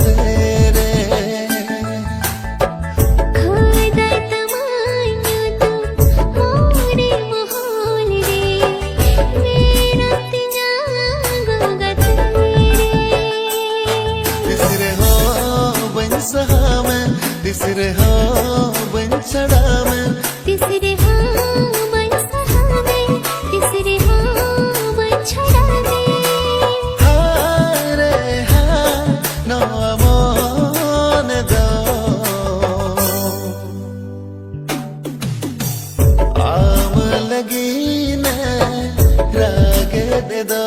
तेरे तिसरे हो बन छड़ा में तिसरे हो बन सहा में तिसरे हो बन छड़ा में हारे हा नो अमोन दो आम लगी ने रागे दे दो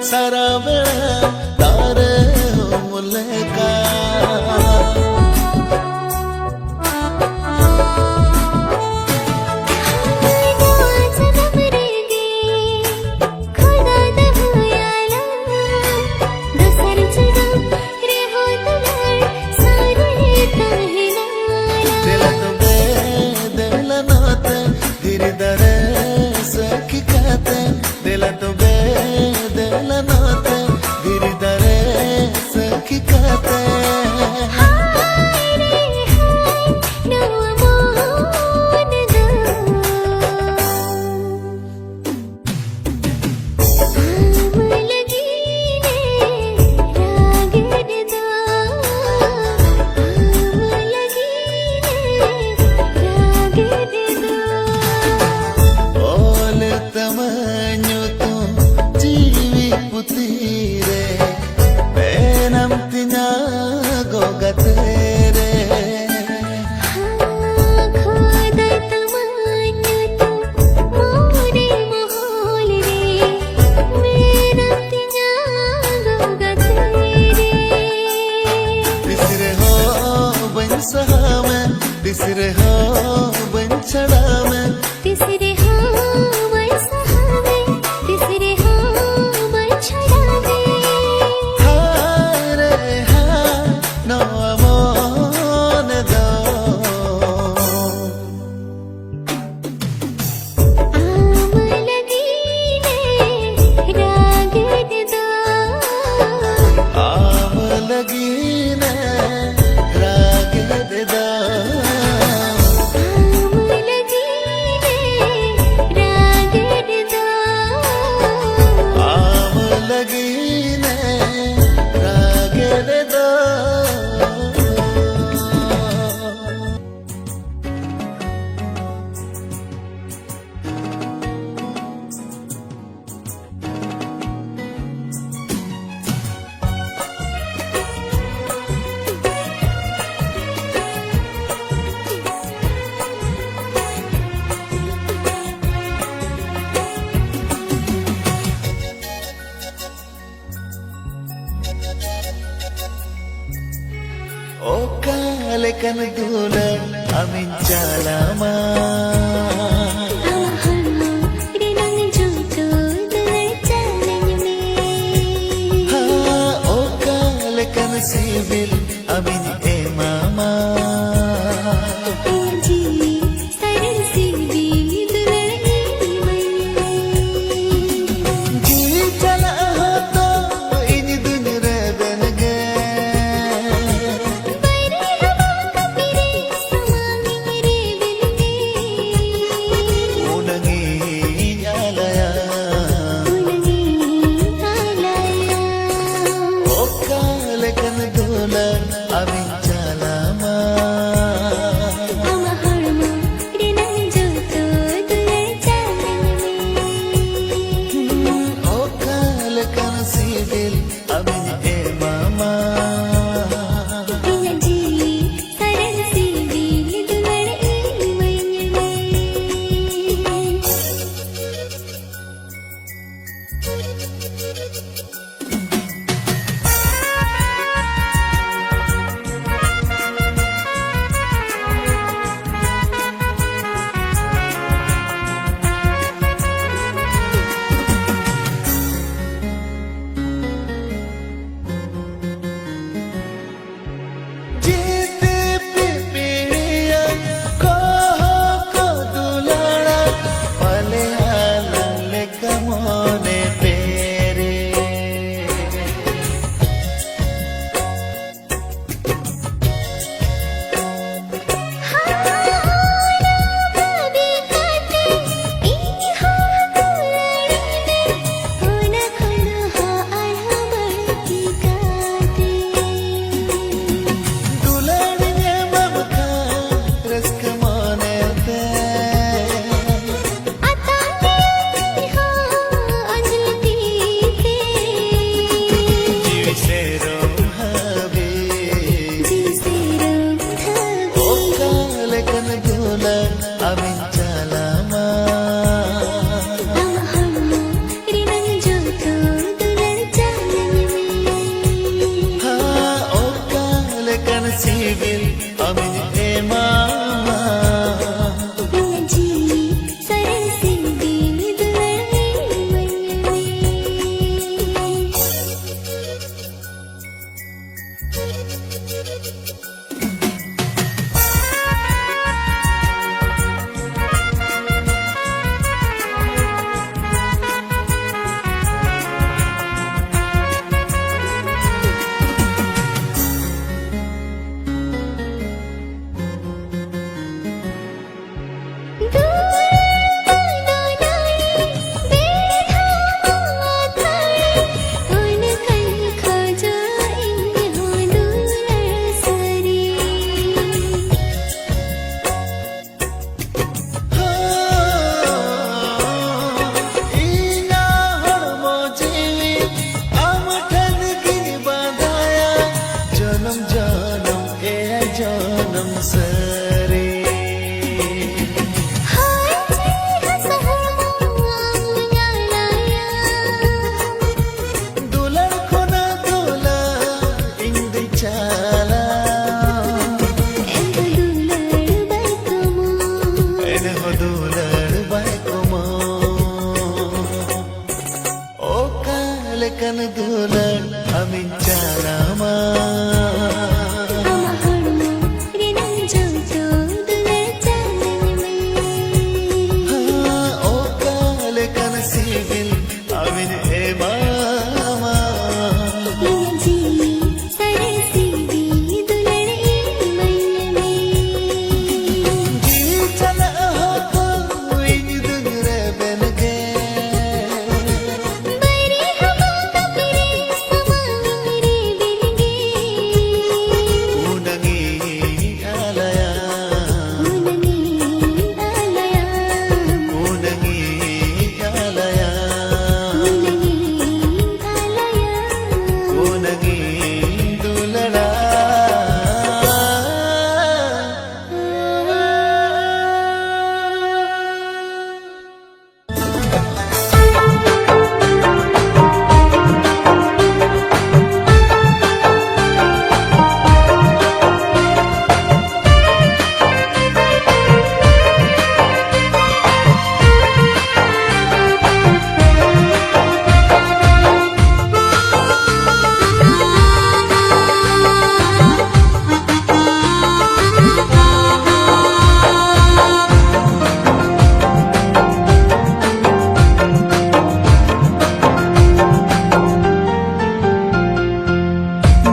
सारा वेळा तारे हो मुलेका धीरे दरे सखी कहते दिल तो बे दिल नाते धीरे तिसरे हाँ बंचड़ा में तिसरे हाँ बंसहावे तिसरे हाँ बंछड़ावे हारे हाँ नो अमोन दो आम लगीने रागड़ दो आम लगी ने रागड़ दा आम लगीने रागड़ दो आम लगी ने रागड़ दा ఓ కాలకన దూల అమించాలమా rinang juto dulcalanyme ఓ కాలకన సివిల్ అమిన్ ఏ మామా ji saran sivi dulai जी चला हो तो इन दुन रे बनगे baire hava kapire samang re dilme उनगी न्यालया unagi alaya ఓ కాలకన దూల అమించాలమా amaharma rinang juto dulcalanyme ఓ కాలకన సివిల్ అమిన్ ఏ మామా ji saran sivi dulai lekan dulan amin carama Amahormo rinang joto dula janme o lekan sibil amin emama Inji sare sibi dulare mayme Dil chala ho to in dunre benge Bari hamo kapire samare bilge unangi alaya Unani alaya unangi alaya Unani alaya unangi dulala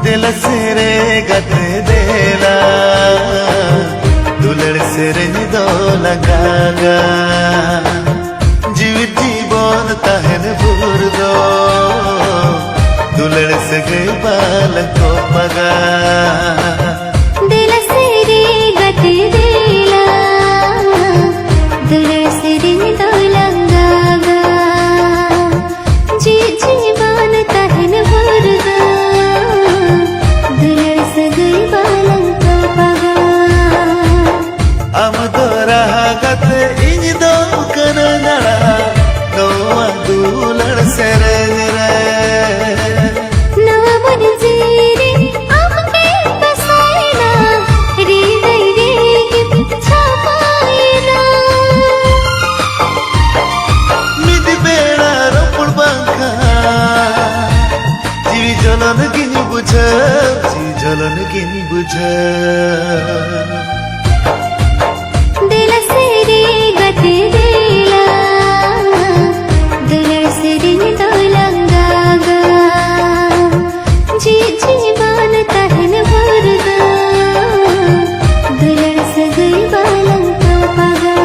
दिल सिरे गत देला दुलड़ सिरे दो लगागा जीवित जीवन तहन भूर दो दुलड़ से गई बाल को पगा दिल से रे गत देला दुलर से रे दो लंगागा जी जीवन तहन भर दो दुलर से गई बालन को पगा am dora गत इन दो कर नड़ा दो दुलड़ सिरे नामन जीरे आपके बसाइना रे रे छापाइना मिदी बेड़ा रोपड़ बांका जीवी जलन गिनी बुझ जी जलन गिनी बुझ दिल से रे गत देला दुलर से रे दो लंगागा जी जीवन तहन भर दो दुलर से गई बालन को पगा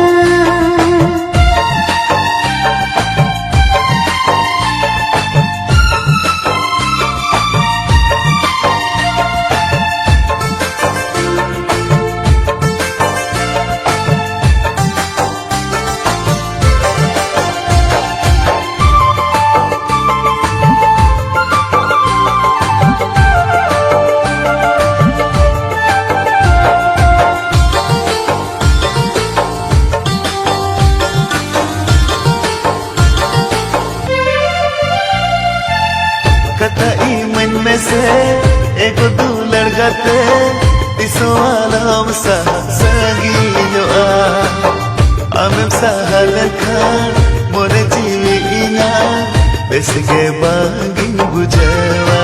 कतई मन में से एगो दुलड़ गते तिसो आलम सा सगी जो आमें सहल खान मोरे जीवी इना बेस के बांगिन बुझवा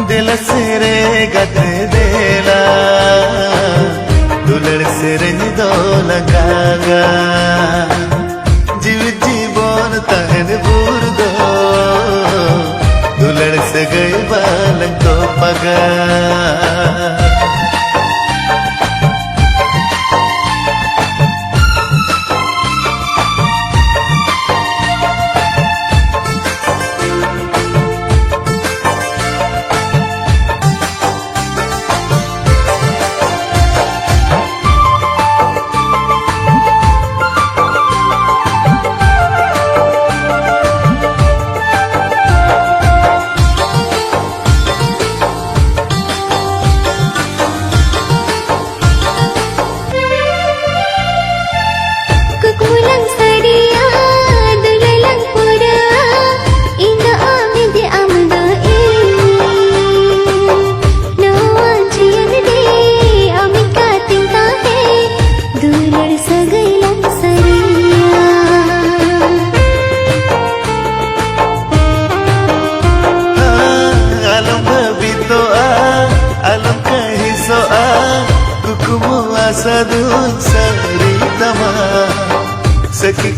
दिल सिरे गत देला दुलड़ सिरे दो लगागा जीव जीवन तहन भूर दो दुलड़ से गई बाल को पगा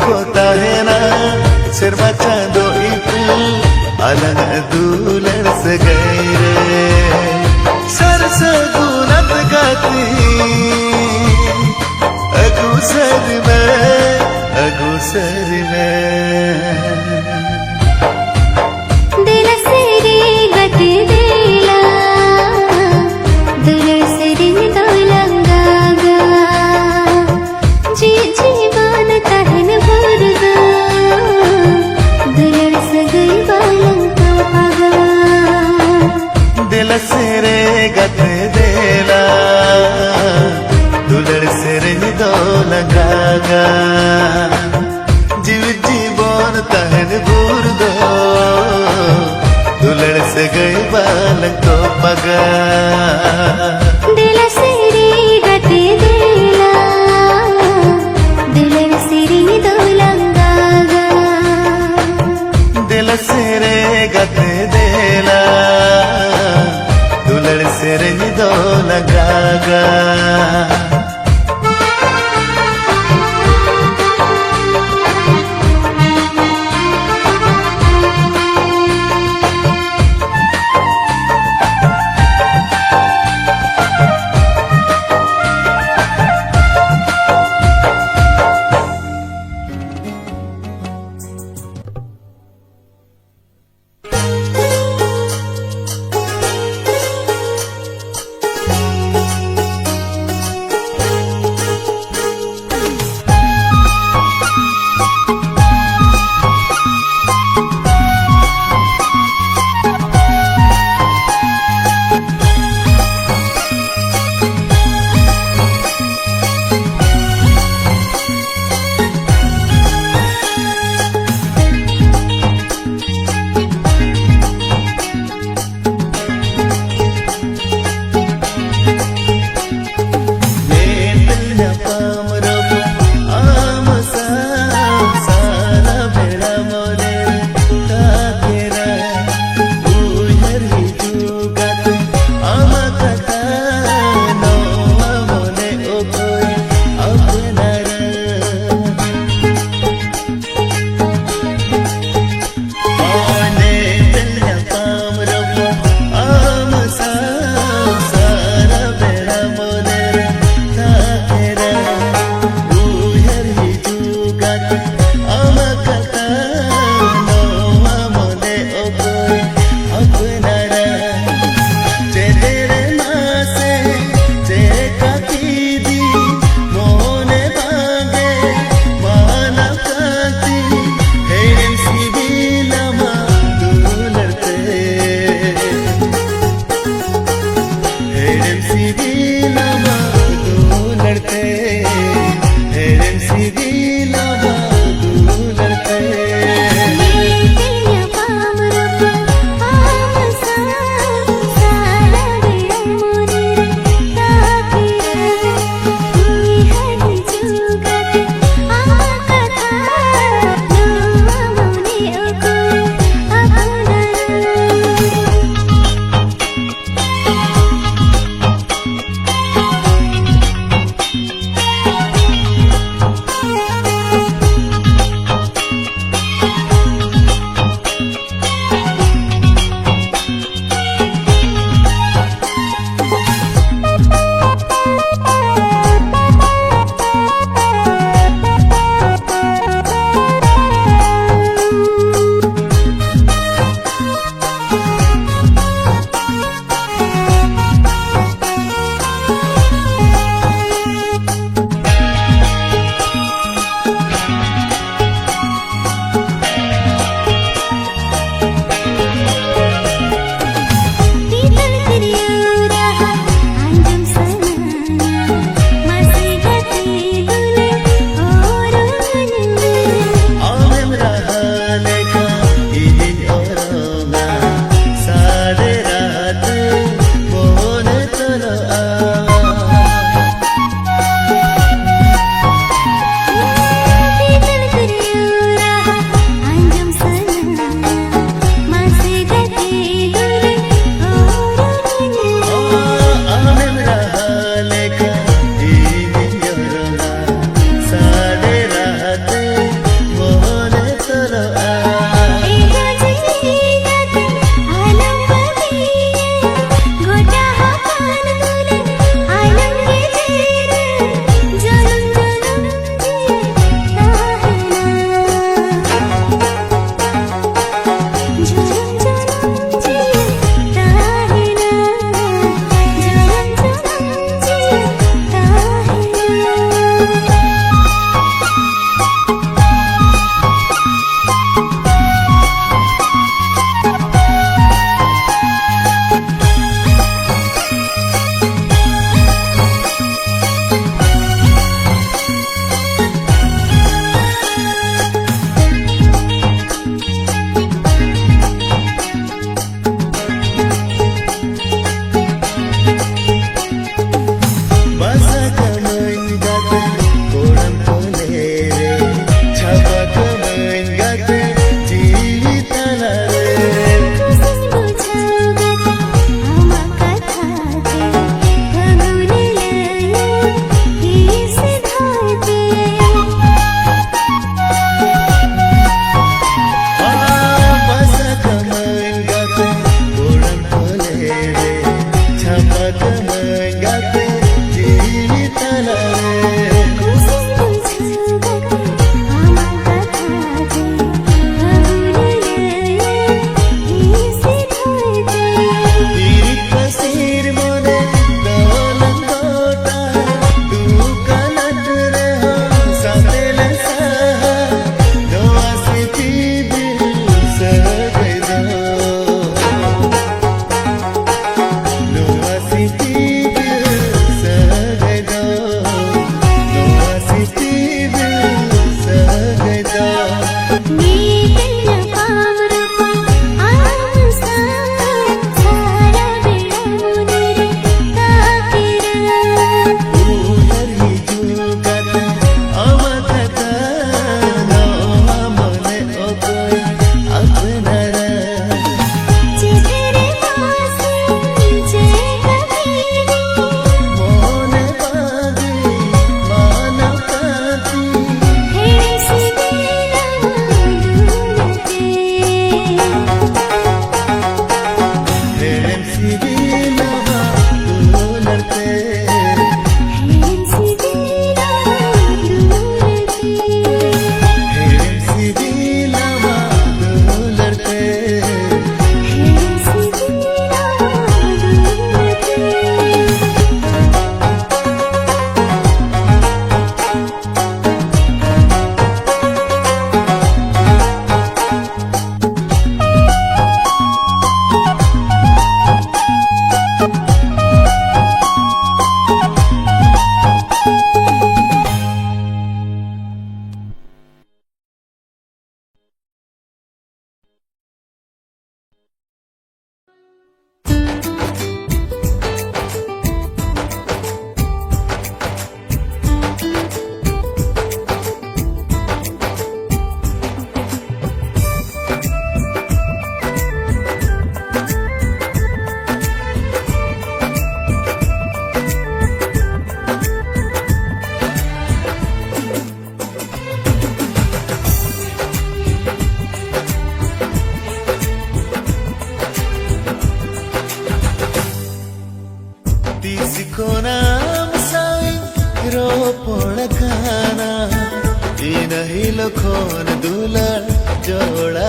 खोता है ना सिरमा चांदो इपुल अलग दूलर से गए रे सरस गुनत गाती अगुसर में दिल से रे गत देला दिल से रे दो लंगागा जी जीवन तहन भरगा दिल से गई बालंग तो पगा दिल से रे गत देला दुलर से रे दो लंगागा जीव जीवन तहन भूर दो दुलड़ से गए बालक तो पगा दिल से रे गत देला दिल से रे दो लंगागा दिल से रे गत देला दुलड़ से रे दो लगागा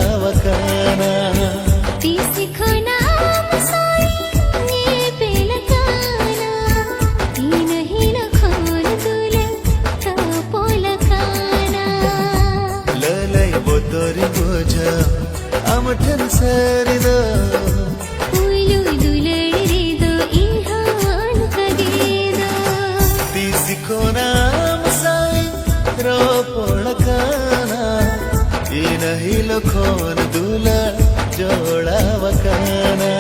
जोडावकाना ती सिखोना मुसाई ये पेलकाना ती नहीं लखोन तुला तो पोलकाना ललय बोतोरी बोझ आमठन सरिदो उलू दुलड़ी दो इहान कगेदो ती सिखोना मुसाई रो पोळकाना ती नहीं लखोन दुला जोडावकाना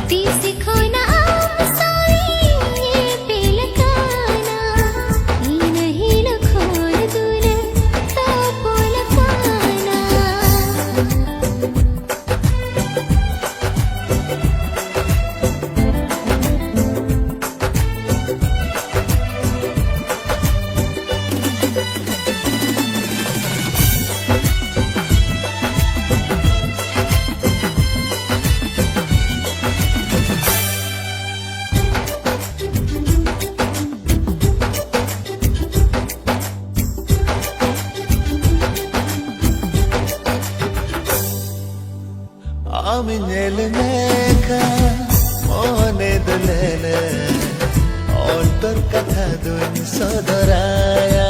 ती सिखोना मुसाई ये पेलकाना ती नहीं लखोन तुला तो पोलकाना आमिनेलनेका मोने दलेले ऑल्टर कथा दुन सदराया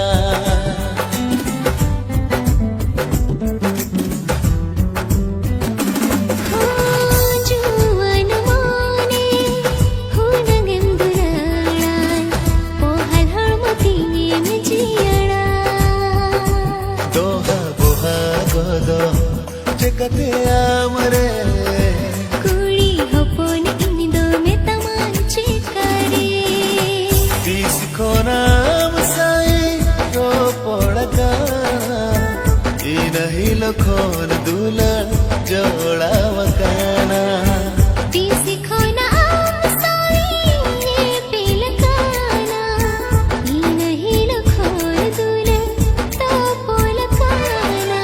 जुवन मोने हुनगेम दुलाळाय पोहाल हळमतीने जियळा दोहा बोहा गोदो जगते आमरे कुळी होपोन इनिदो मे तमांचे करे ती सिखोना मुसाई रो पोळकाना ती नहीं लखोन दुला जोडावकाना ती सिखोना मुसाई ये पेलकाना ती नहीं लखोन तुला तो पोलकाना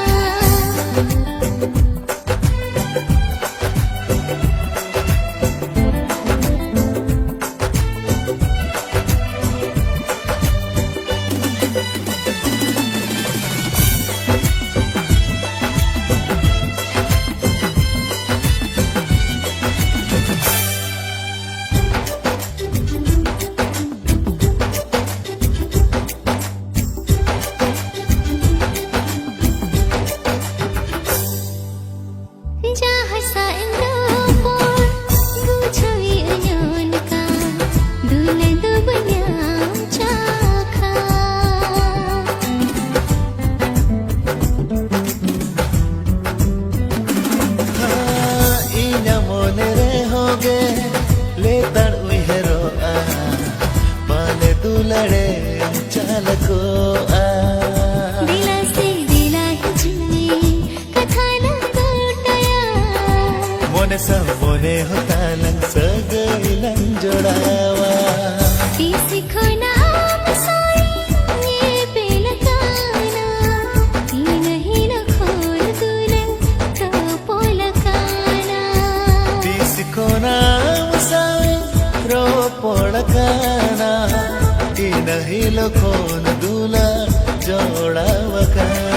जहाँ साइंदो पोर बुझावी अन्योन का दुले दुबन्याम चाखा इना मोने रे होगे ले तड़ उहेरो आ माले दुलड़े चालको आ दिला से दिला ही जिन्ने कथा न टूटया मोने सब मोने होता लंग सगैलन जोडावा ती सिखोना मुसाई ये पेलकाना ती नहीं लखोन तुला तो पोलकाना ती सिखोना मुसाई रो पोळकाना ती नहीं लखोन दुला जोडावकाना